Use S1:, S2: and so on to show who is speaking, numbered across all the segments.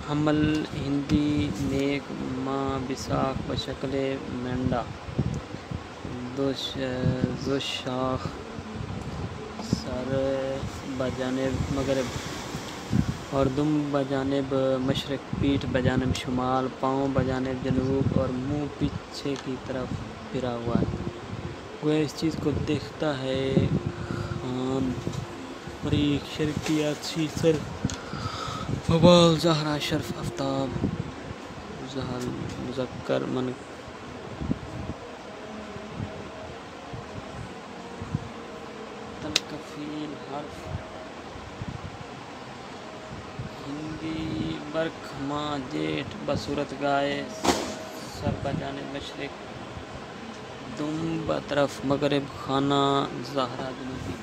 S1: حمل ہندی نیک ماں بساخ بشکل مینڈا دو شاخ سر بجانب مغرب اور دم بجانب مشرق، پیٹھ بجانب شمال، پاؤں بجانب جنوب اور منہ پیچھے کی طرف پھرا ہوا ہے۔ گویا اس چیز کو دیکھتا ہے خان مریخ شرقیاتی سر ببال زہرہ شرف آفتاب زحل مذکر تنکفین حرف ہندی برکھ ماہ جیٹھ بصورت گائے سر بجانب مشرق، دم بطرف مغرب، خانہ زہرہ جنوبی۔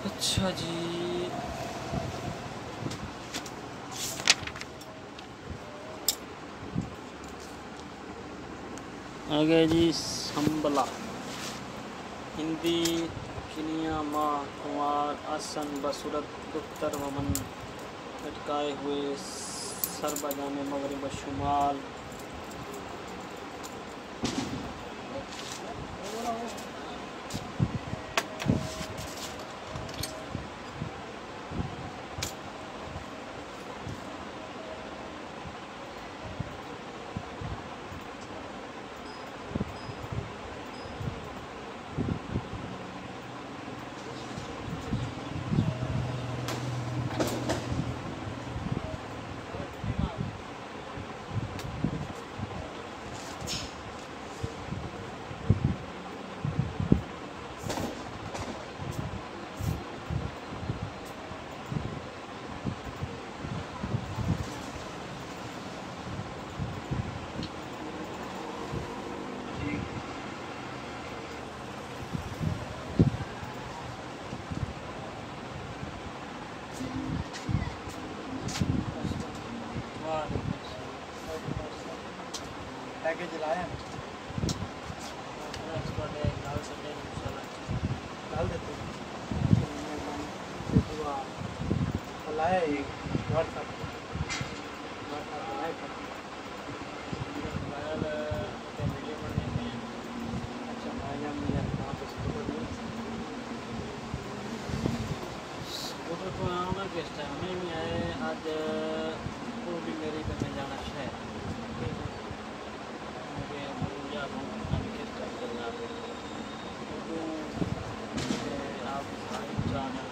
S1: اچھا جی، آگے جی سنبلا ہندی کنیا ماہ کمار آسن بصورت اتر ومن لٹکائے ہوئے سر بجانب مغرب و شمال،
S2: پیکج لایا ڈال دیتے لایا ایک واٹس ایپ
S1: کس ٹائم میں بھی آئے آج وہ بھی میری پہ میں جانا شہر مجھے کس ٹائم کرنا آپ جانا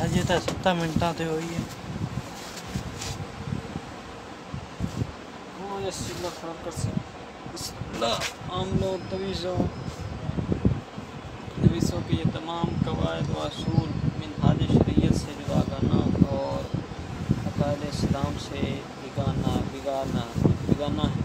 S2: ہجے تو 7 منٹاں تے ہوئی ہے
S1: تویزوں کی یہ تمام قواعد و اصول منہاج شریعت سے جدا کرنا اور عقائد اسلام سے بگانا ہے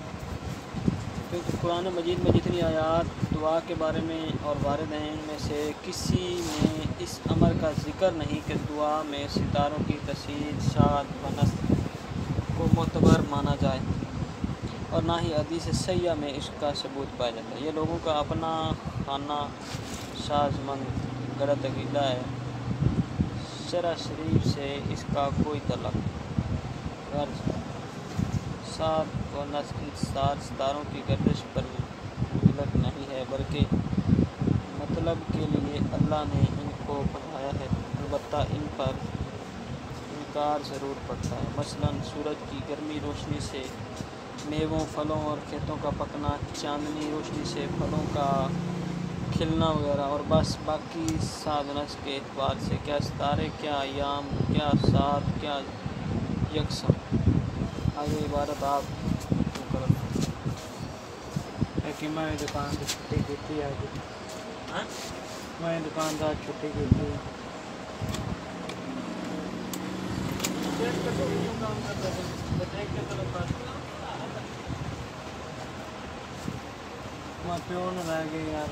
S1: کیونکہ قرآن مجید میں جتنی آیات دعا کے بارے میں اور وارد ہیں ان میں سے کسی میں اس امر کا ذکر نہیں کہ دعا میں ستاروں کی تصویر شاد و نصب کو معتبر مانا جائے اور نہ ہی حدیث صحیحہ میں اس کا ثبوت پایا جاتا ہے۔ یہ لوگوں کا اپنا خانہ سازمند غلط عقیدہ ہے، شرع شریف سے اس کا کوئی تعلق غرض سات و نصف ستاروں کی گردش پر مطلق نہیں ہے بلکہ مطلب کے لیے اللہ نے ان کو بنایا ہے، البتہ ان پر انکار ضرور پڑتا ہے۔ مثلاً سورج کی گرمی روشنی سے میووں پھلوں اور کھیتوں کا پکنا، چاندنی روشنی سے پھلوں کا کھلنا وغیرہ، اور بس باقی سات و نصف کے اعتبار سے کیا ستارے، کیا ایام، کیا سات، کیا یکساں۔ آگے عبارت آپ
S2: کہ میں دکان سے چھٹی کی آج میں دکاندار چھٹی کی میں پیو نہ رہ گئی یار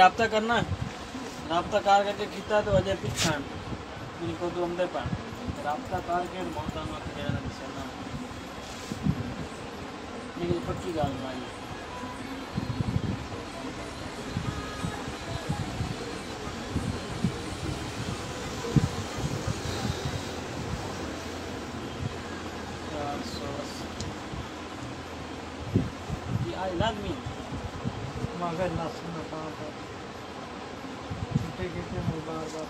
S1: رابطہ کرنا رابطہ کار کر کے کیتا تو اجے پچھان ان کو تو اندر پا رابطہ کار کے موتا نہ کہ جڑا نسنا یہ پکی گل بھائی I love me.
S2: مگر ناس نہ کام کر چھوٹے کتنے میں بار بار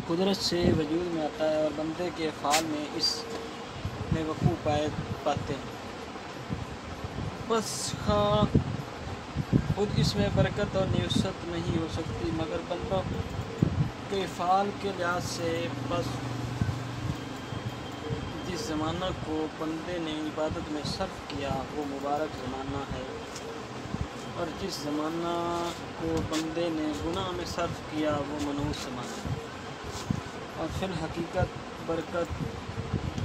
S1: قدرت سے وجود میں آتا ہے اور بندے کے افعال میں اس میں وقوع پاتے ہیں بس خود اس میں برکت اور نوست نہیں ہو سکتی مگر بندوں کے افعال کے لحاظ سے بس جس زمانہ کو بندے نے عبادت میں صرف کیا وہ مبارک زمانہ ہے اور جس زمانہ کو بندے نے گناہ میں صرف کیا وہ منحوس زمانہ ہے اور پھر حقیقت برکت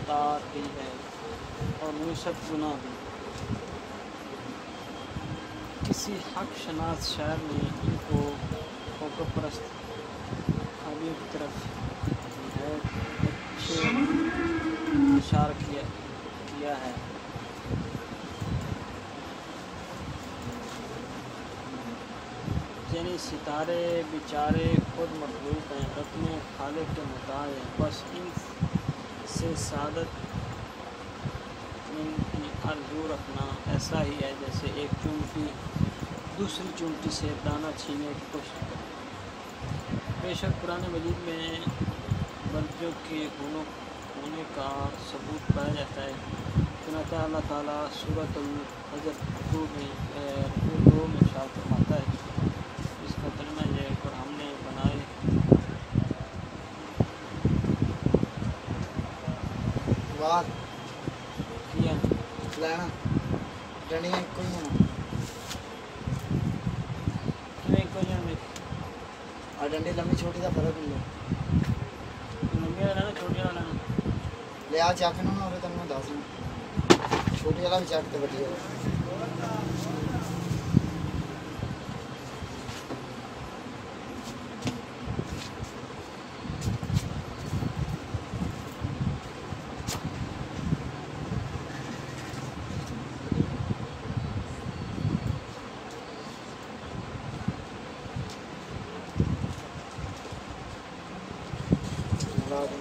S1: طاعت ہے اور نوست گناہ بھی کسی حق شناس شاعر نے ان کو کوکب پرست حاویوں کی طرف اچھے اشارہ کیا ہے یعنی ستارے بیچارے خود مخلوق ہیں اپنے خالق کے محتاج ہیں بس ان سے سعادت ان کی آرزو رکھنا ایسا ہی ہے جیسے ایک چونٹی دوسری چونٹی سے دانہ چھیننے کی کوشش کرے بے شک قرآن مجید میں برجوں کے ہونے کا ثبوت پایا جاتا ہے چنانچہ اللہ تعالیٰ سورۃ الحجر 2 میں ارشاد فرماتا ہے اس کا ترجمہ یہ اور ہم نے بنائے
S2: وار
S1: کیا
S2: لینا ڈنڈیاں کوئی نہیں اور ڈنڈی لمبی چھوٹی کا فرق نہیں ہے
S1: لمبی والا لینا چھوٹی والا لینا
S2: لیا چکنا نہ ہوئے تو میں دس چھوٹی والا بھی چکتے بڑی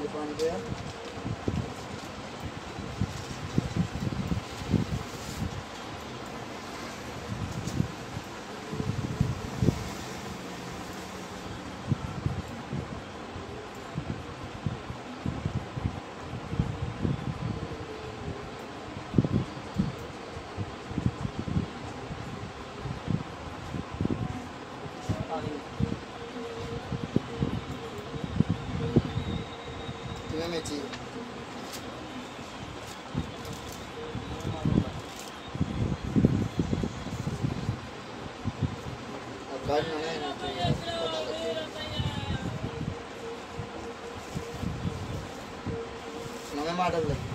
S2: پانی گیا میں چاہیے اب گاڑی نئے ماڈل لگی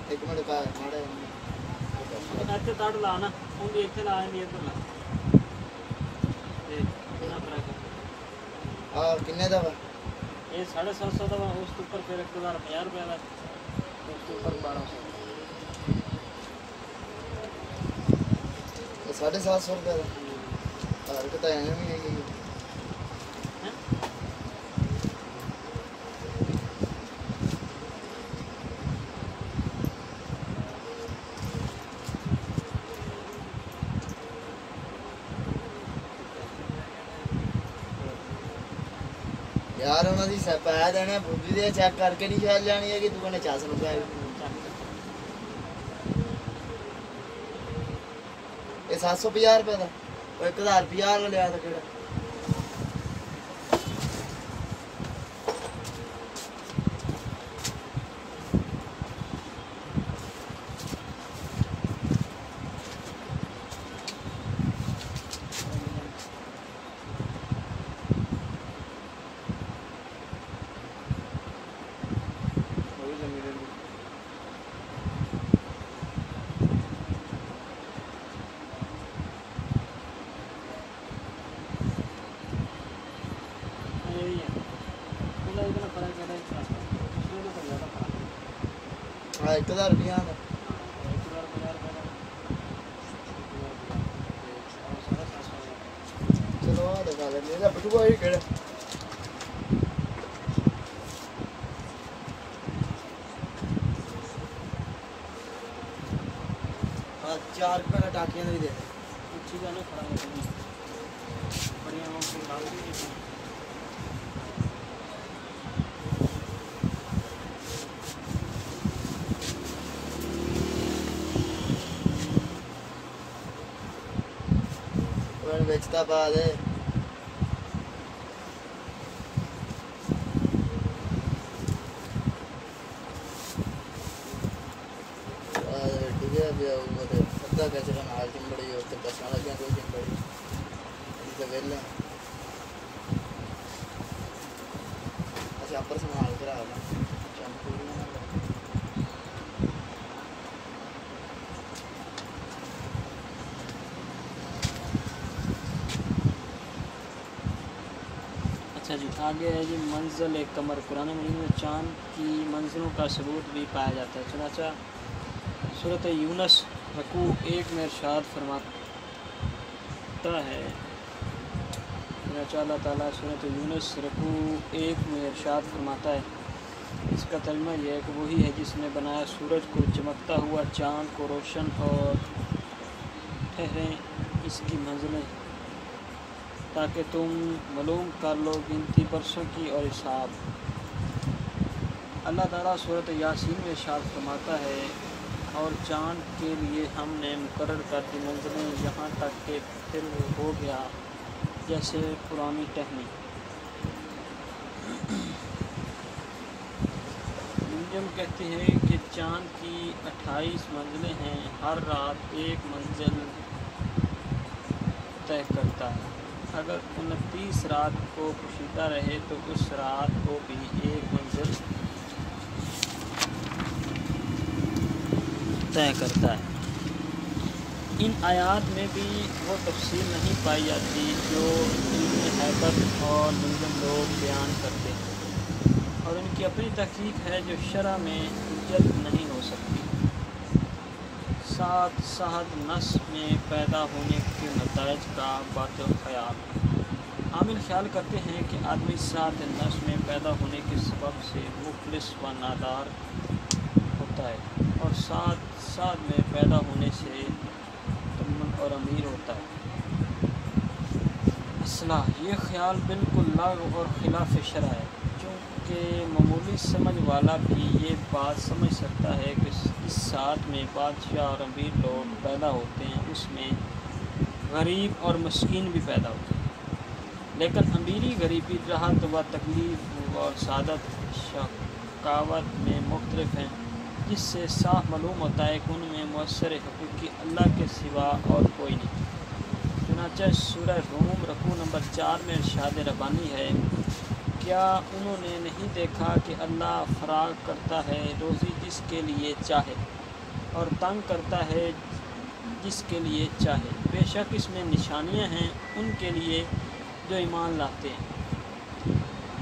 S2: ایک منٹ کا ماڑے
S1: ਇੱਥੇ ਤੜ ਲਾ ਨਾ ਉਹਦੀ ਇੱਥੇ ਲਾ ਨਹੀਂ ਇੱਧਰ ਲਾ ਤੇ ਇਹਨਾਂ ਪਰ
S2: ਆ ਕਿੰਨੇ ਦਾ ਵਾ
S1: یہ 750 کا اس کے اوپر پھر 1050 روپے کا اس کے اوپر 1200
S3: 750 روپے کا ہر کتا ایویں بھی ہے یار انہوں نے پیسے دینے بوبی دے چیک کر کے نہیں شاید جانی ہے کہ تو کہنے 400 روپے یہ 750 روپے کا وہ 1050 لیا تھا کہڑا ہاں 1000 روپیہ کا چلو آ دکھا لیں میرا بٹوا ہی کہڑا ہاں 4 روپے کا ٹاکیاں بھی دے دیں
S1: اچھی گل ہے کھڑا بڑی اماؤنٹ کی بات نہیں
S3: بیچتا پا دے ادھا کچرا نال چمبڑی اتنے بساں لگیاں کوئی چمبڑی ویلے اچھا اپر سنبھال کے رکھ
S1: اچھا جی آگے ہے جی منزل قمر قرآن مجید میں چاند کی منزلوں کا ثبوت بھی پایا جاتا ہے چنانچہ سورۃ یونس رکوع 1 میں ارشاد فرماتا ہے چنانچہ اللہ تعالیٰ سورۃ یونس رکوع 1 میں ارشاد فرماتا ہے اس کا ترجمہ یہ ہے کہ وہی ہے جس نے بنایا سورج کو چمکتا ہوا چاند کو روشن اور ٹھہریں اس کی منزلیں تاکہ تم معلوم کر لو گنتی برسوں کی اور حساب اللہ تعالیٰ سورۃ یاسین میں ارشاد فرماتا ہے اور چاند کے لیے ہم نے مقرر کر دی منزلیں یہاں تک کہ پھر وہ ہو گیا جیسے پرانی ٹہنی منجم کہتے ہیں کہ چاند کی 28 منزلیں ہیں ہر رات ایک منزل طے کرتا ہے اگر 29 رات کو پوشیدہ رہے تو اس رات کو بھی ایک منزل طے کرتا ہے ان آیات میں بھی وہ تفصیل نہیں پائی جاتی جو علم حیبت اور منجم لوگ بیان کرتے ہیں اور ان کی اپنی تحقیق ہے جو شرع میں حجت نہیں ہو سکتی ساتھ ساتھ نس میں پیدا ہونے کے نتائج کا باطل خیال عامل خیال کرتے ہیں کہ آدمی ساتھ نس میں پیدا ہونے کے سبب سے مفلس و نادار ہوتا ہے اور ساتھ میں پیدا ہونے سے تمن اور امیر ہوتا ہے اصلاح یہ خیال بالکل لاغ اور خلاف شرع ہے چونکہ معمولی سمجھ والا بھی یہ بات سمجھ سکتا ہے کہ اس ساتھ میں بادشاہ اور امیر لوگ پیدا ہوتے ہیں اس میں غریب اور مسکین بھی پیدا ہوتے ہیں لیکن امیری غریبی راحت و تکلیف اور سعادت شقاوت میں مختلف ہیں جس سے صاف معلوم ہوتا ہے کہ ان میں مؤثر حقیقی اللہ کے سوا اور کوئی نہیں چنانچہ سورہ روم رکوع نمبر 4 میں ارشاد ربانی ہے کیا انہوں نے نہیں دیکھا کہ اللہ فراغ کرتا ہے روزی جس کے لیے چاہے اور تنگ کرتا ہے جس کے لیے چاہے بے شک اس میں نشانیاں ہیں ان کے لیے جو ایمان لاتے ہیں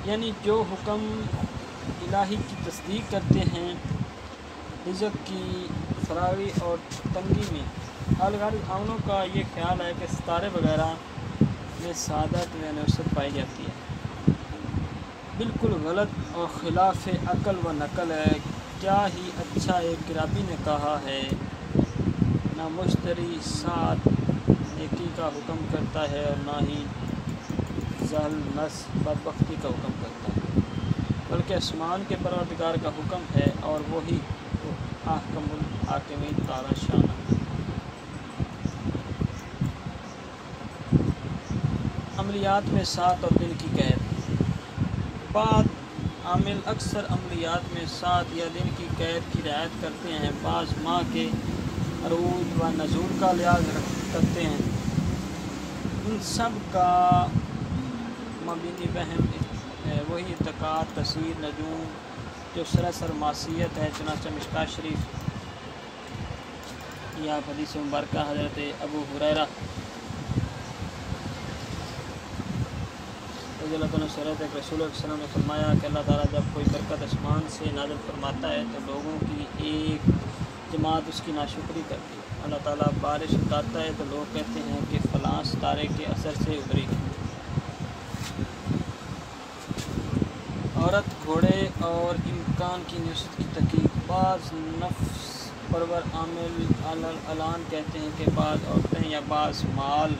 S1: یعنی جو حکم الہی کی تصدیق کرتے ہیں رزق کی فراوی اور تنگی میں۔ الغرض عاملوں کا یہ خیال ہے کہ ستارے وغیرہ میں سعادت و نصرت پائی جاتی ہے، بالکل غلط اور خلاف عقل و نقل ہے۔ کیا ہی اچھا ایک رابی نے کہا ہے، نہ مشتری ساتھ نیکی کا حکم کرتا ہے اور نہ ہی ذل نس بدبختی کا حکم کرتا ہے، بلکہ آسمان کے پروردگار کا حکم ہے اور وہی احکم الحاکمین تعالی شان ہے۔ عملیات میں سات اور دن کی قید۔ بعض عامل اکثر عملیات میں سات یا دن کی قید کی رعایت کرتے ہیں، بعض ماہ کے عروج و نزول کا لحاظ کرتے ہیں۔ ان سب کا مبنی وہم وہی اعتقاد تصویر نجوم جو سراسر معصیت ہے، چنانچہ مشکوٰۃ شریف یا حدیث مبارکہ حضرت ابو ہریرہ رضی اللہ عنہ سے روایت ہے کہ رسول اللہ صلی اللہ علیہ وسلم نے فرمایا کہ اللہ تعالیٰ جب کوئی برکت آسمان سے نازل فرماتا ہے تو لوگوں کی ایک جماعت اس کی ناشکری کرتی ہے۔ اللہ تعالیٰ بارش اتارتا ہے تو لوگ کہتے ہیں کہ فلاں ستارے کے اثر سے ابری۔ عورت گھوڑے اور امکان کی نصرت کی تحقیق۔ بعض نفس پرور عامل اعلان کہتے ہیں کہ بعض عورتیں یا بعض مال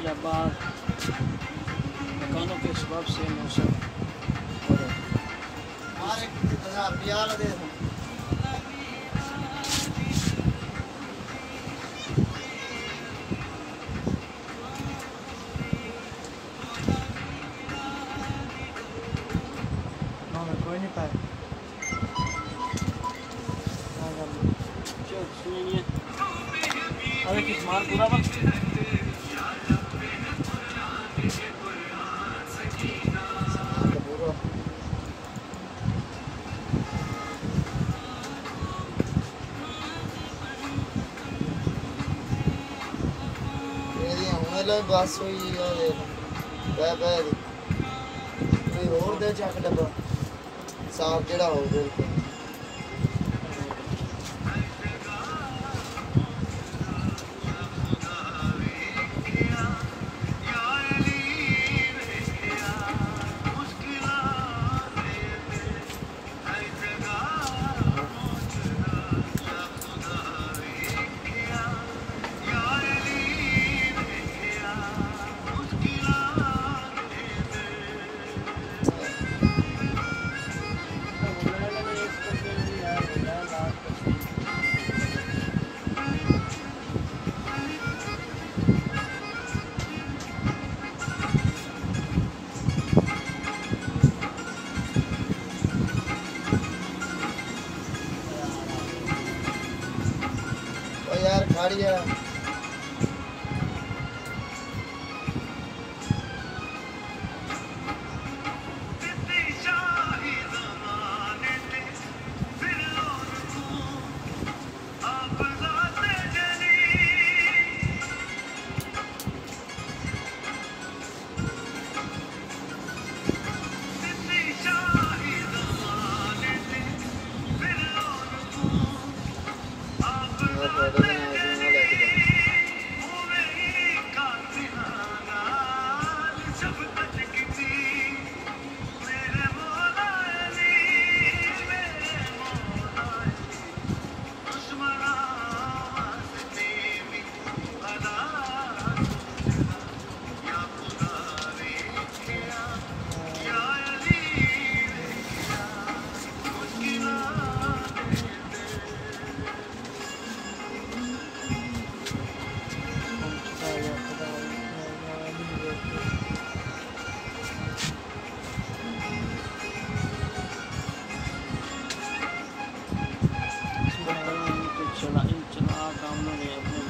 S1: یا بعض مکانوں کے اسباب سے موسم ہو جاتی ہے۔
S2: کوئی نہیں پائے
S1: ابھی کس مال پورا وقت
S3: بس ہوئی کوئی ہور دے چک ڈبا صاف جڑا ہو بالکل یار کھاڑی ہے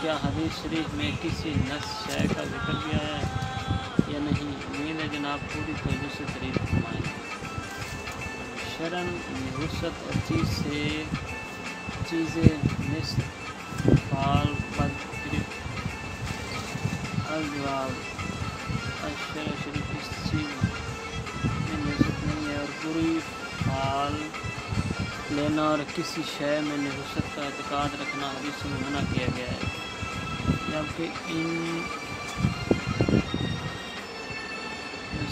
S1: کیا حدیث شریف میں کسی نس شے کا ذکر بھی آیا ہے یا نہیں؟ امید ہے جناب پوری توجہ سے تعریف فرمائیں۔ شرعاً نحوست اور چیزیں نصف فعال بدگرفت الجواب الشرع شریف اس چیز میں نحوست نہیں ہے، اور پوری فعال لینا اور کسی شے میں نحوست کا اعتقاد رکھنا حدیث میں منع کیا گیا ہے، جبکہ ان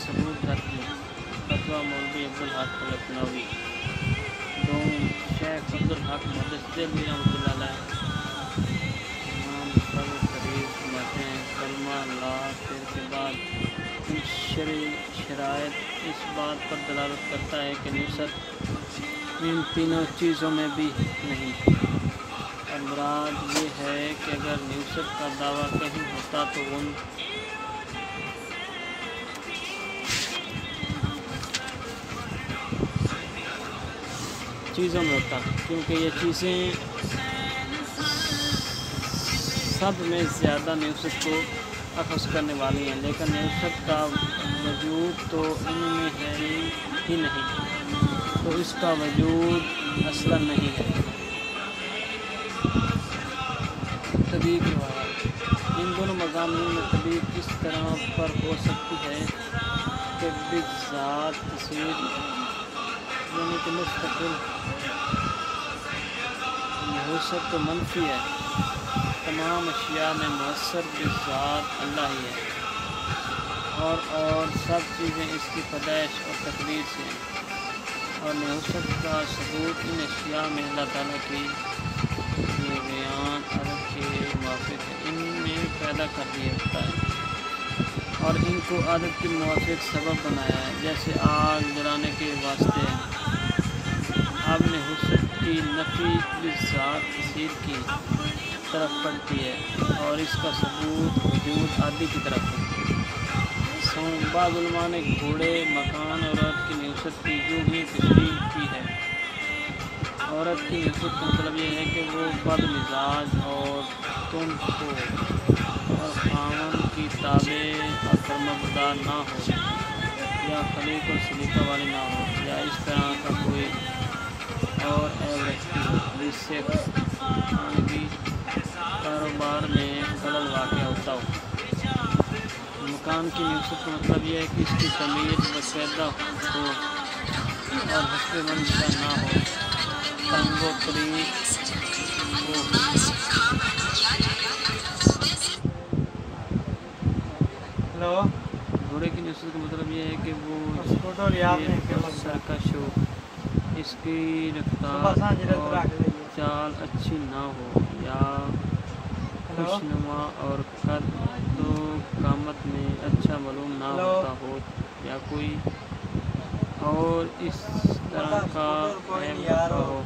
S1: ثبوت رکھنے فتویٰ مولوی عبدالحق لکھنوی دوم شیخ عبدالحق محدث دہلوی رحمۃ اللہ علیہ امام صدر قریب فرماتے ہیں کلمہ لا پھر کے بعد ان شرائط اس بات پر دلالت کرتا ہے کہ نحوست ان تینوں چیزوں میں بھی نہیں، اور مراد یہ ہے کہ اگر نحوست کا دعویٰ کہیں ہوتا تو ان چیزوں میں ہوتا، کیونکہ یہ چیزیں سب میں زیادہ نحوست کو اخذ کرنے والی ہیں، لیکن نحوست کا وجود تو ان میں ہے ہی نہیں، تو اس کا وجود اصلا نہیں ہے۔ طبیعی روایات ان دونوں مضامین میں طبیعی کس طرح پر ہو سکتی ہے کہ بذات تصویر یعنی کہ مستقل نحوست تو منفی ہے، تمام اشیاء میں مؤثر بذات اللہ ہی ہے، اور سب چیزیں اس کی پیدائش اور تقدیر سے ہیں، اور نحوست کا ثبوت ان اشیاء میں اللہ تعالیٰ کی یہ بیان عدد کے موافق ہے، ان میں پیدا کر دیا ہوتا ہے اور ان کو عادت کے موافق سبب بنایا ہے، جیسے آگ جلانے کے واسطے اب نحوست کی نفی بذات تصویر کی طرف پڑتی ہے اور اس کا ثبوت وجود عادی کی طرف ہے۔ بعض علماء نے گھوڑے، مکان اور عورت کی نحوست کی یوں ہی تشریح کی ہے۔ عورت کی نحوست کا مطلب یہ ہے کہ وہ بد مزاج اور تند ہو اور خاوند کی تابع اور فرمانبردار نہ ہو، یا خلیق اور سلیقہ والی نہ ہو، یا اس طرح کا کوئی اور عیب رکھتی ہو جس سے خانگی کاروبار میں خلل واقع ہوتا ہو۔ مکان کی نحوست کا مطلب یہ ہے کہ اس کی تعمیر باقاعدہ ہو اور حسب منصب نہ ہو، تنگ و طریق ہو۔
S2: ہلو
S1: گھوڑے کی نحوست کا مطلب یہ ہے کہ وہ سرکش ہو، اس کی رفتار اور چال اچھی نہ ہو، یا خوشنما اور قد و قامت میں اچھا معلوم نہ ہوتا ہو، یا کوئی اور اس طرح کا عیب رکھا ہو۔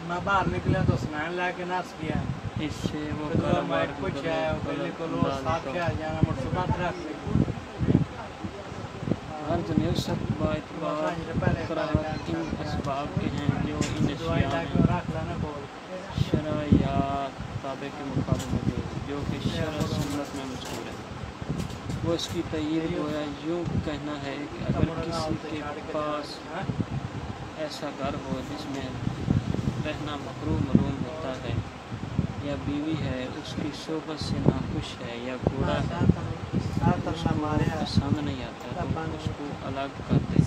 S2: میں باہر نکلا تو سنان لا کے ناس کیا
S1: اس سے وہ
S2: تو
S1: کاروبار
S2: میں
S1: کی
S2: کچھ
S1: طرف
S2: ہے پہلے کو لو
S1: غلط
S2: ساتھ
S1: انداز
S2: کیا
S1: ہوتا
S2: جانا مر صبح رکھ
S1: ہر نحوست با اعتبار قرآن ان اسباب کے ہیں جو ان اشیاء میں
S2: رکھ لینا بول
S1: شرع یا تابع کے مقابل موجود، جو کہ شرع سنت میں مذکور ہے، وہ اس کی تائید گویا یوں کہنا ہے کہ اگر کسی کے پاس ایسا گھر ہو جس میں رہنا مکروہ معلوم ہوتا ہے، یا بیوی ہے اس کی صحبت سے ناخوش ہے، یا گھوڑا ہے اس کو پسند نہیں آتا تو اس کو الگ کر دے،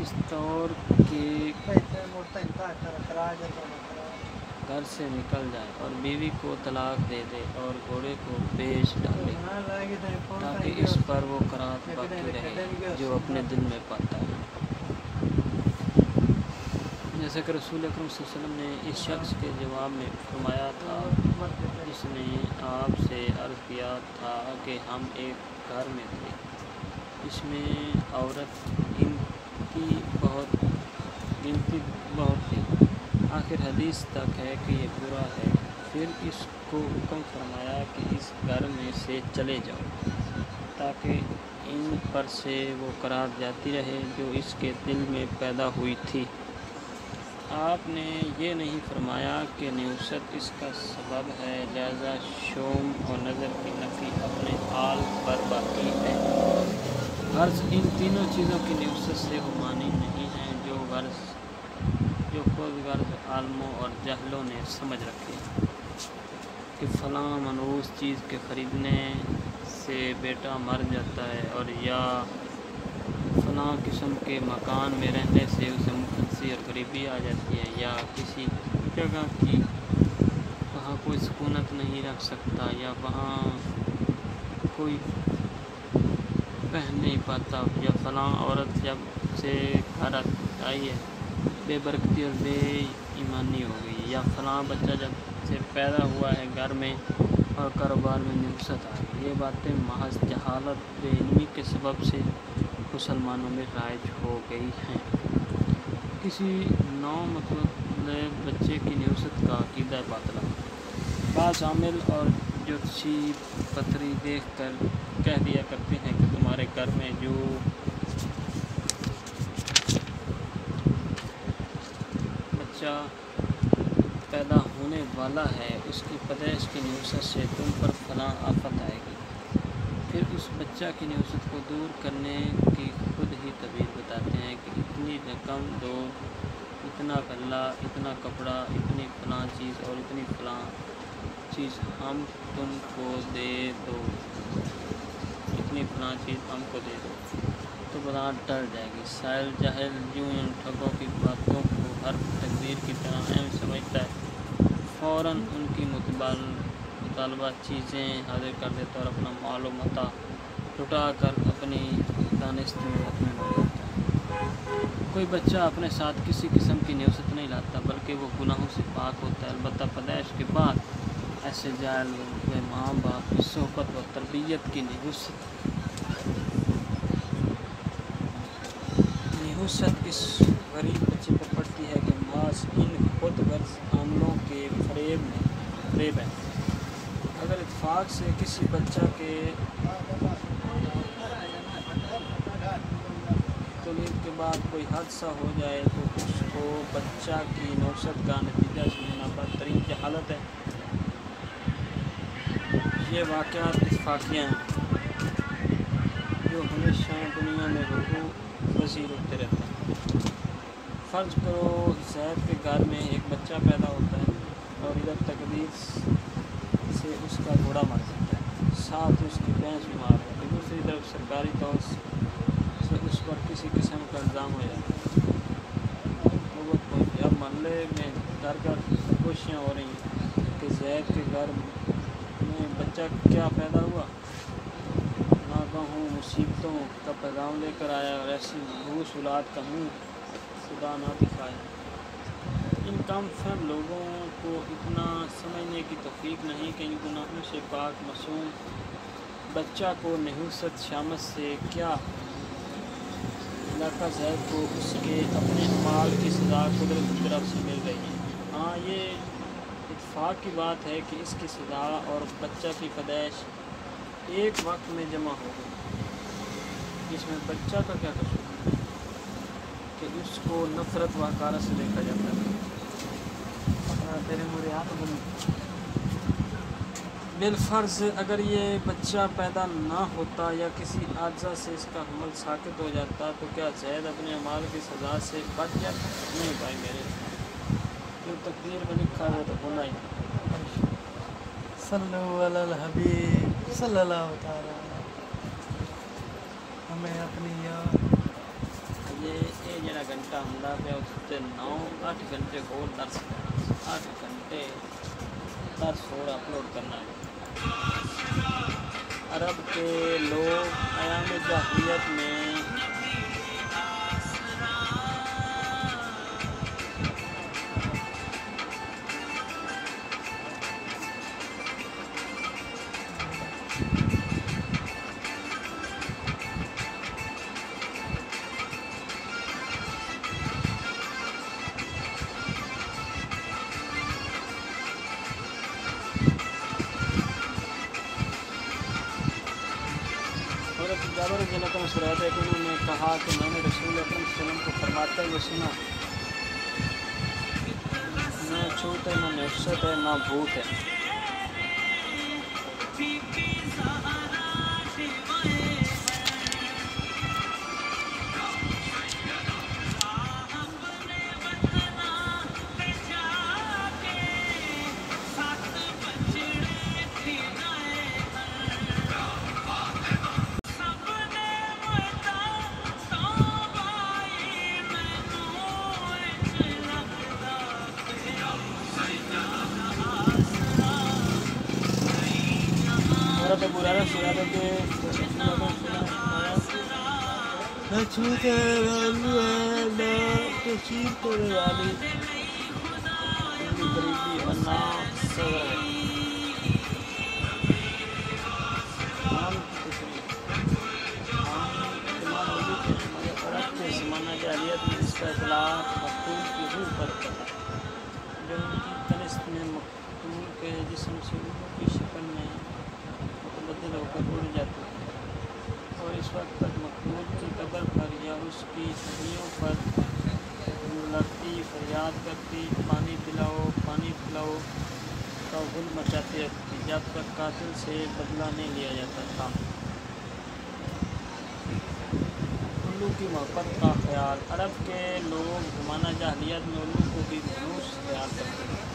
S1: اس طور کہ گھر سے نکل جائے اور بیوی کو طلاق دے دے اور گھوڑے کو بیچ ڈالے، تاکہ اس پر وہ قناعت باقی رہے جو اپنے دل میں پاتا ہے۔ جیسا کہ رسول اکرم صلی اللہ علیہ وسلم نے اس شخص کے جواب میں فرمایا تھا جس نے آپ سے عرض کیا تھا کہ ہم ایک گھر میں تھے، اس میں عورت گنتی بہت تھی، آخر حدیث تک ہے کہ یہ برا ہے، پھر اس کو حکم فرمایا کہ اس گھر میں سے چلے جاؤ تاکہ ان پر سے وہ قرار جاتی رہے جو اس کے دل میں پیدا ہوئی تھی۔ آپ نے یہ نہیں فرمایا کہ نحوست اس کا سبب ہے، لہذا شوم اور نظر کی نفی اپنے حال پر باقی ہے۔ غرض ان تینوں چیزوں کی نحوست سے وہ مانی نہیں ہیں جو خود غرض عالموں اور جاہلوں نے سمجھ رکھے ہیں کہ فلاں منحوس چیز کے خریدنے سے بیٹا مر جاتا ہے، اور یا فلاں قسم کے مکان میں رہنے سے اسے مفلسی اور غریبی آ جاتی ہے، یا کسی جگہ کی وہاں کوئی سکونت نہیں رکھ سکتا، یا وہاں کوئی پہن نہیں پاتا، یا فلاں عورت جب سے گھر آئی ہے بے برکتی اور بے ایمانی ہو گئی، یا فلاں بچہ جب سے پیدا ہوا ہے گھر میں اور کاروبار میں نحوست آ گئی۔ یہ باتیں محض جہالت بے علمی کے سبب سے مسلمانوں میں رائج ہو گئی ہیں۔ کسی نو مطلب بچے کی نحوست کا عقیدہ باطلا۔ بعض عامل اور جوتشی پتری دیکھ کر کہہ دیا کرتے ہیں کہ تمہارے گھر میں جو بچہ پیدا ہونے والا ہے اس کی پیدائش کی نحوست سے تم پر فلاں آفت آئے گی۔ پھر اس بچہ کی نحوست کو دور کرنے کی خود ہی تدبیر بتاتے ہیں کہ اتنی رقم دو، اتنا غلہ، اتنا کپڑا، اتنی فلاں چیز اور اتنی فلاں چیز ہم تم کو دے دو، اتنی فلاں چیز ہم کو دے دو تو بلا ٹل جائے گی۔ سائل جاہل یوں ان ٹھگوں کی باتوں کو ہر تقدیر کی طرح اہم سمجھتا ہے، فوراً ان کی مطالبہ چیزیں حاضر کر دیتا اور اپنا مال و متاع لٹا کر اپنی دانست میں مطمئن ہو جاتا ہے۔ کوئی بچہ اپنے ساتھ کسی قسم کی نحوست نہیں لاتا بلکہ وہ گناہوں سے پاک ہوتا ہے، البتہ پیدائش کے بعد ایسے جاہل و ماں باپ کی صحبت و تربیت کی نحوست اس غریب بچے پر پڑتی ہے کہ محض ان خود غرض عاملوں کے فریب ہے۔ اگر اتفاق سے کسی بچہ کے تولید کے بعد کوئی حادثہ ہو جائے تو اس کو بچہ کی نحوست کا نتیجہ سمجھنا بدترین جہالت ہے۔ یہ واقعات اتفاقیہ ہیں جو ہمیشہ دنیا میں رجوع پذیر ہوتے رہتے ہیں۔ فرض کرو زید کے گھر میں ایک بچہ پیدا ہوتا ہے اور ادھر تقدیر سے اس کا گھوڑا مر جاتا ہے، ساتھ اس کی بھینس بیمار ہے، اور دوسری طرف سرکاری طور سے اس پر کسی قسم کا الزام ہو جاتا ہے۔ نوبت پہنچی، اب محلے میں گھر گھر سرگوشیاں ہو رہی ہیں کہ زید کے گھر میں بچہ کیا پیدا ہوا، ناگہوں مصیبتوں کا پیغام لے کر آیا اور ایسی محبوس اولاد کا منہ خدا نہ دکھائے۔ ان کم فہم لوگوں کو اتنا سمجھنے کی توفیق نہیں کہ ان گناہوں سے پاک معصوم بچہ کو نحوست شامت سے کیا علاقہ زید کو اس کے اپنے اعمال کی سزا قدرت کی طرف سے مل رہی ہے۔ ہاں یہ اتفاق کی بات ہے کہ اس کی سزا اور بچہ کی پیدائش ایک وقت میں جمع ہو گئی۔ اس میں بچہ کا کیا قصور ہے کہ اس کو نفرت و حقارت سے دیکھا جاتا ہے؟
S2: تیرے مرے ہاتھ بند۔
S1: بالفرض اگر یہ بچہ پیدا نہ ہوتا یا کسی حادثہ سے اس کا حمل ساقط ہو جاتا تو کیا زید اپنے اعمال کی سزا سے بچ جاتا؟ نہیں بھائی میرے، جو تقدیر میں لکھا ہے وہ تو ہونا ہی ہے۔
S2: صلو علی الحبیب صلی اللہ تعالی ہمیں اپنی
S1: یہ جڑا گھنٹہ ہوندا پیا اس تے 9-8 گھنٹے ہور درس 8 گھنٹے درس اور اپلوڈ کرنا ہے۔ عرب کے لوگ ایام جاہلیت میں جابر رضی اللہ عنہ سے روایت ہے کہ انہوں نے کہا کہ میں نے رسول اکرم صلی اللہ علیہ وسلم کو فرماتے ہوئے سنا نہ چھوت ہے، نہ نفست ہے، نہ بھوت ہے۔ عورت برارہ سرادہ کے نہ چھوت ہے، نہ نہ تشیر کرنے والی کی غریبی اور نہ صبر ہے۔ عام کی تشریح عام تمام موجود ہے، مگر عرب کے زمانہ جاہلیت میں اس کا اطلاق مقتول کی روح پر کرتا جو ان کی کنست میں مقتول کے جسم سے روحوں کی شکل میں متبدل ہو کر اڑ جاتی ہے اور اس وقت تک مقتول کی قبر پر یا اس کی ہڈیوں پر لڑتی فریاد کرتی پانی پلاؤ پانی پلاؤ کا غل مچاتی رہتی جب تک قاتل سے بدلہ نہیں لیا جاتا تھا۔ الو کی محبت کا خیال عرب کے لوگ زمانہ جاہلیت میں الو کو بھی مخلوق خیال کرتے ہیں۔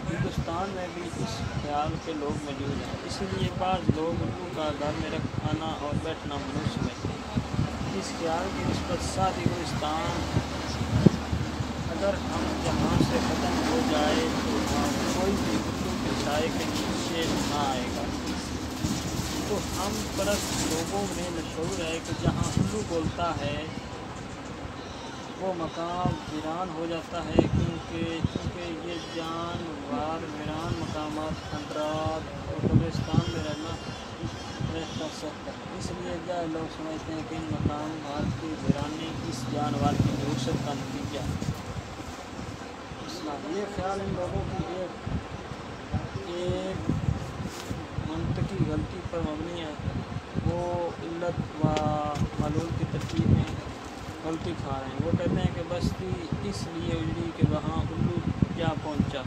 S1: ہندوستان میں بھی اس خیال کے لوگ موجود ہیں، اسی لیے بعض لوگ الو کا گھر میں رکھنا اور بیٹھنا منحوس سمجھتے ہیں۔ اس خیال کی نسبت سادی گلستان اگر ہم جہاں سے ختم ہو جائے تو وہاں کوئی بھی الو کے سائے کے نیچے نہ آئے گا۔ تو ہم پرست لوگوں میں مشہور ہے کہ جہاں الو بولتا ہے وہ مقام ویران ہو جاتا ہے کیونکہ یہ جانور ویران مقامات خندرات اور قبرستان میں رہتا سخت ہے، اس لیے جاہل لوگ سمجھتے ہیں کہ ان مقامات کی ویرانی اس جانور کی نحوست کا نتیجہ ہے۔ یہ خیال ان لوگوں کی ایک منطقی غلطی پر مبنی ہے، وہ علت و معلول کی ترکیب میں غلطی کھا رہے ہیں۔ وہ کہتے ہیں کہ بستی اس لیے اجڑی کہ وہاں الو جا پہنچا،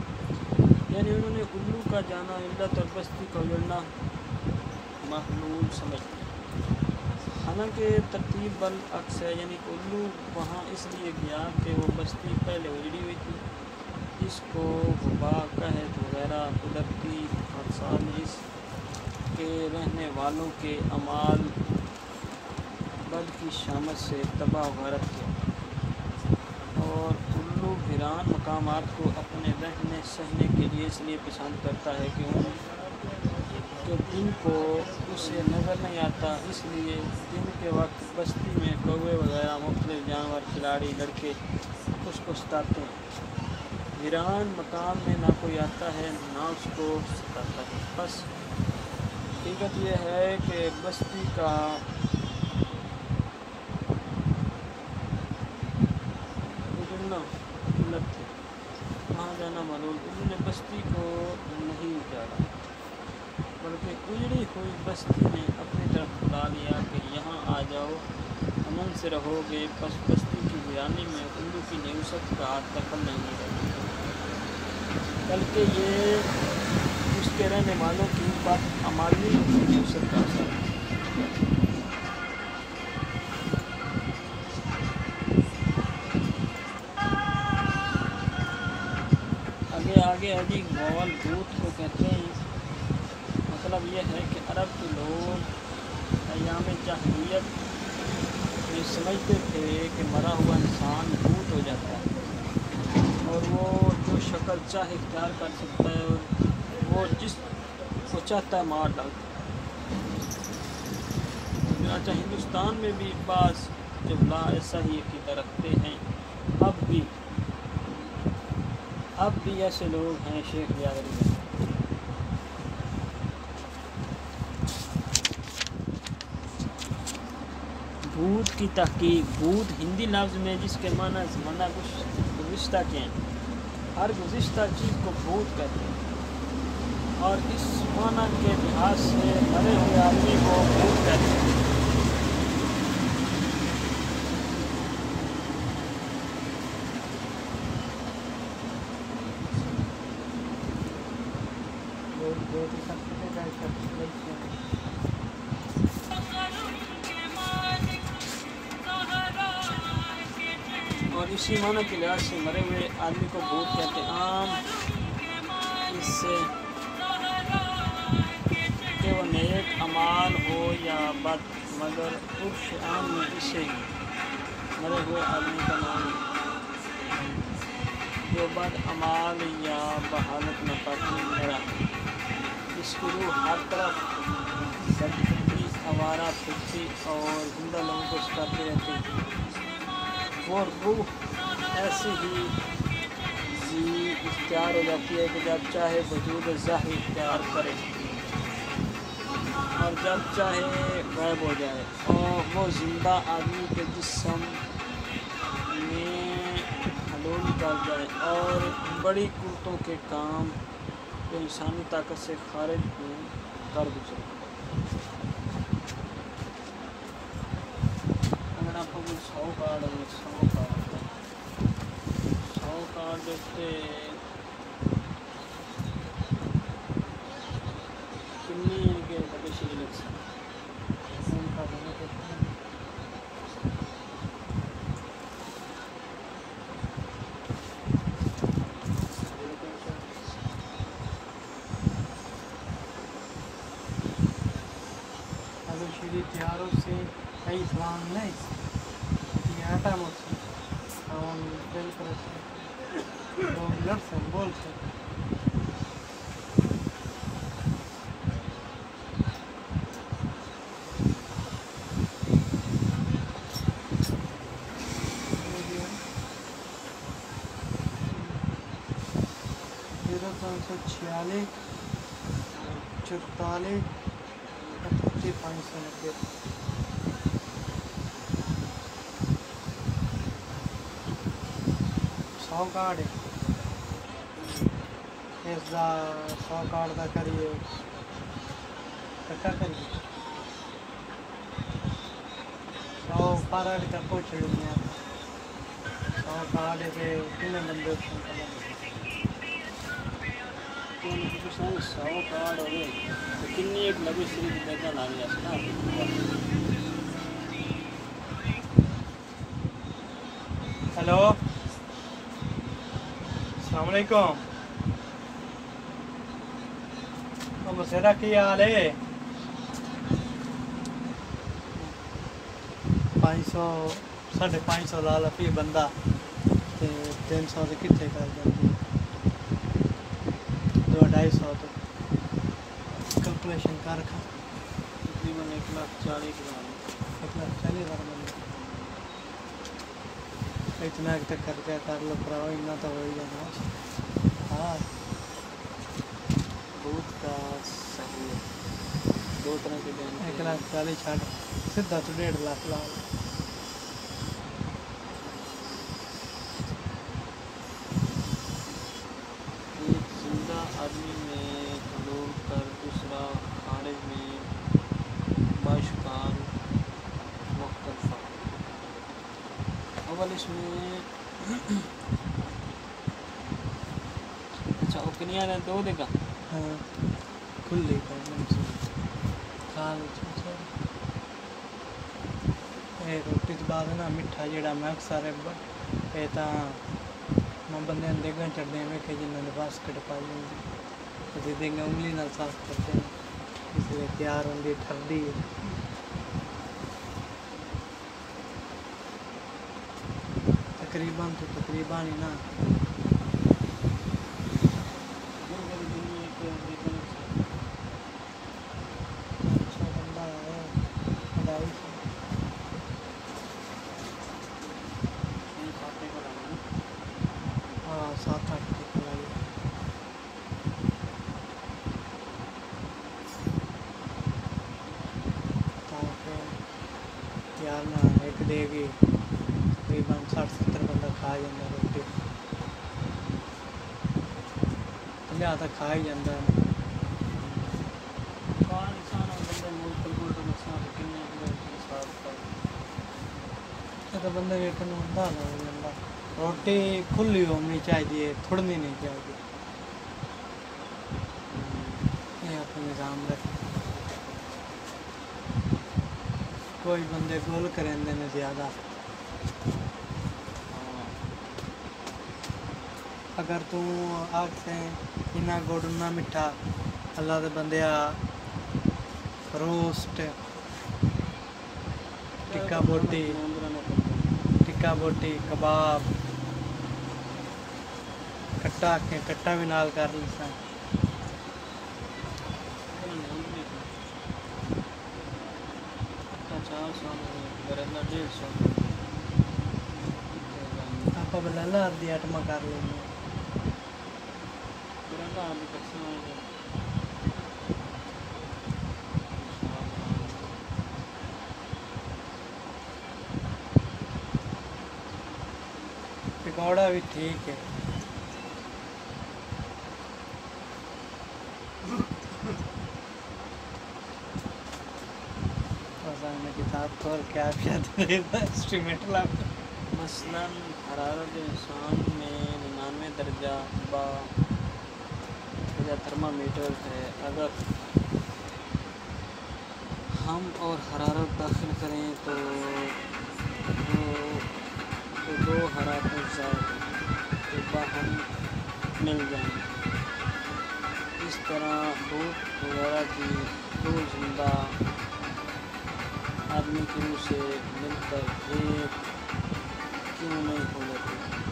S1: یعنی انہوں نے الو کا جانا علت اور بستی کا اجڑنا معلول سمجھتے ہیں، حالانکہ ترتیب بالعکس ہے، یعنی کہ الو وہاں اس لیے گیا کہ وہ بستی پہلے اجڑی ہوئی تھی جس کو وبا قحط وغیرہ قدرتی حادثات نے اس کے رہنے والوں کے اعمال بد کی شامت سے تباہ و غارت کیا، اور الو ویران مقامات کو اپنے رہنے سہنے کے لیے اس لیے پسند کرتا ہے کہ ان کے دن کو اسے نظر نہیں آتا، اس لیے دن کے وقت بستی میں کوے وغیرہ مختلف جانور کھلاڑی لڑکے اس کو ستاتے ہیں۔ ویران مقام میں نہ کوئی آتا ہے نہ اس کو ستاتا ہے، بس حقیقت یہ ہے کہ بستی کا اجڑنا علت ہے، وہاں جانا معلول۔ انہوں نے بستی کو نہیں اجاڑا بلکہ اجڑی ہوئی بستی نے اپنی طرف بلا لیا کہ یہاں آ جاؤ، امن سے رہو گے، پس بستی کی ویرانی میں الو کی نحوست کا دخل نہیں ہے، بلکہ یہ اس کے رہنے والوں کی بد عمالی کی نحوست کا اثر ہے۔ آگے عجی غول بھوت کو کہتے ہیں، مطلب یہ ہے کہ عرب کے لوگ ایام جاہلیت میں سمجھتے تھے کہ مرا ہوا انسان بھوت ہو جاتا ہے اور وہ جو شکل چاہے اختیار کر سکتا ہے اور وہ جس کو چاہتا ہے مار ڈالتا ہے۔ چنانچہ ہندوستان میں بھی بعض جبلا ایسا ہی عقیدہ رکھتے ہیں، اب بھی ایسے لوگ ہیں۔ شیخ ریاض علی بھوت کی تحقیق۔ بھوت ہندی لفظ میں جس کے معنی زمانہ گزشتہ کے ہیں، ہر گزشتہ چیز کو بھوت کہتے ہیں، اور اس معنی کے لحاظ سے مرے ہوئے آدمی کو بھوت کہتے ہیں۔
S2: di sapete dai
S1: اور اسی معنی کے لحاظ سے مرے ہوئے آدمی کو بھوت کہتے ہیں عام اس سے کہ وہ نیک اعمال ہو یا بد، مگر عرف عام میں اسے مرے ہوئے آدمی کا نام ہے جو بد اعمال یا بحالت ناپاکی مرا، اس کی روح ہر طرف سبزی آوارہ پھرتی اور زندہ لوگوں کو سکھاتی رہتی، وہ روح ایسی ہی زی اختیار ہو جاتی ہے کہ جب چاہے وجود ظاہر اختیار کرے اور جب چاہے غائب ہو جائے، اور وہ زندہ آدمی کے جسم میں حلول کر جائے اور بڑی قوتوں کے کام جو انسانی طاقت سے خارج ہوں کر گزرے۔ اگر آپ کو 100 کارڈ ہے، 100 کارڈ دیکھتے کنی کے بدشی لگ سکتے
S2: Chiaro se hai plan next. Tiata moci. On del prese. On lersen bolse. Era 346 44 590 100 card ہے اس دا 100 کارڈ دا کریے کٹا کریے 100 پارا بھی تک پہنچ رہی ہیں 100 کارڈ ہے کہ کتنے بندے اس میں کلا
S1: 100 کارڈ ہو گئے تو کنی ایک نبی شریف دیکھا لا گیا سنا۔
S2: ہیلو السلام علیکم مسیرا کی حال ہے 500 550 لالا پی بندہ 300 سے کتنے کر جاتی 200-250 تو کیلکولیشن کر رکھا
S1: تقریباً
S2: 1,40,000 بندے اتنا تک خرچہ کر لو پراؤ اتنا تو ہو ہی جانا ہاں
S1: بہت کا صحیح ہے، 2 طرح کے دین
S2: 1,40,000 چھاڑ سیدھا تو 1.5 لاکھ لا
S1: ایک زندہ آدمی میں حلول کر دوسرا خارج میں باشکار مختلف۔ اول اس میں اچھا اوکنیا نے 2 دے گا
S2: ہاں کھلی کھان روٹی تو بعد نا میٹھا جڑا میں اکثر یہ تو میں بندے دیگاں چڑھتے ہیں کہ جنہوں نے باسکٹ پائی ہوتی دیگاں انگلی نال صاف کرتے ہیں اس لیے تیار ہوتی ٹھردی تقریباً تو تقریباً ہی نا بندہ ہے 250 ہاں 7-8 کی کلائی تاکہ یار نا ایک دے گی تقریباً 60-70 بندہ کھا جاتا روٹی 50 تک کھا ہی جاتا ہے تو بندے کے کنوں اندازہ ہو جاتا روٹی کھلی ہونی چاہیے تھوڑنی نہیں چاہیے نظام رکھ کوئی بندے گول کریں دے نے زیادہ اگر تو آکھتے ہیں انہاں گوڑ نہ مٹھا اللہ دے بندیا روسٹ ٹکا بوٹی کباب کٹا کے کٹا بھی نال کر لیساں آپ بلالا دی آٹما کر لیں پکوڑا بھی ٹھیک ہے میں کتاب کھول کے آپ یاد اسٹیمیٹ لاپ
S1: مثلاً حرارت انسان میں 99 درجہ با تھرمامیٹر ہے اگر ہم اور حرارت داخل کریں تو دو حرارتیں ظاہر باہم مل جائیں اس طرح دھوپ وغیرہ کی دو زندہ آدمی کی منہ سے مل کر ایک کیوں نہیں ہو جاتی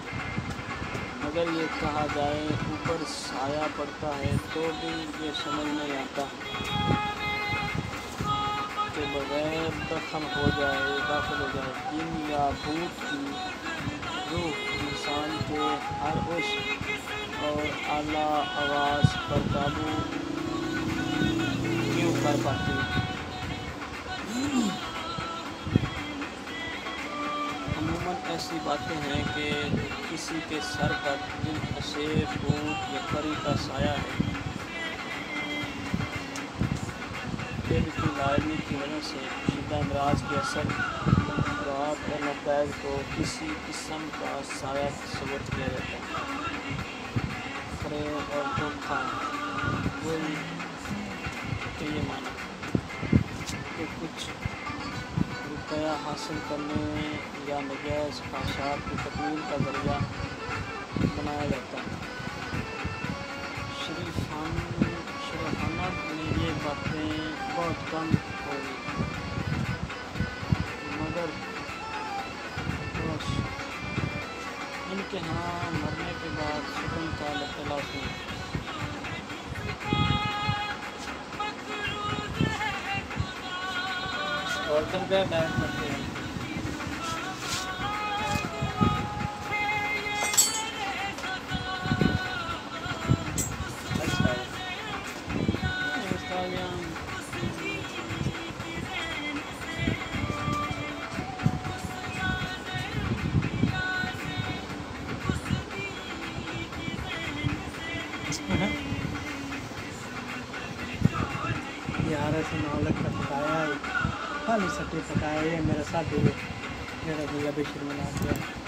S1: مگر یہ کہا جائے اوپر سایہ پڑتا ہے تو بھی یہ سمجھ نہیں آتا کہ بغیر داخل ہو جائے جن یا بھوت کی روح انسان کے ہر اس اور اعلیٰ آواز پر قابو کیوں کر پاتی عموماً ایسی باتیں ہیں کہ کسی کے سر پر جن اشیر بھوت یا پری کا سایہ ہے دل کی لائمی کی وجہ سے شدہ امراض کے اثر خواب اور نتائج کو کسی قسم کا سایہ تصور کیا جاتا ہے فریب اور دھوکہ وہی کہ یہ معنی کہ کچھ روپیہ حاصل کرنے یا نجائز خواہشات کی تکمیل کا ذریعہ بنایا جاتا ہے شریفانہ میں یہ باتیں بہت کم ہوئی مگر ان کے ہاں مرنے کے بعد سکون کا تلاش ہے
S2: اور تم کیا ڈائٹ کرتے ہیں یار ایسے نولک کا پکایا ہے خالی سٹی پکایا ہے میرا ساتھ میرا بھیا بشر منا دیا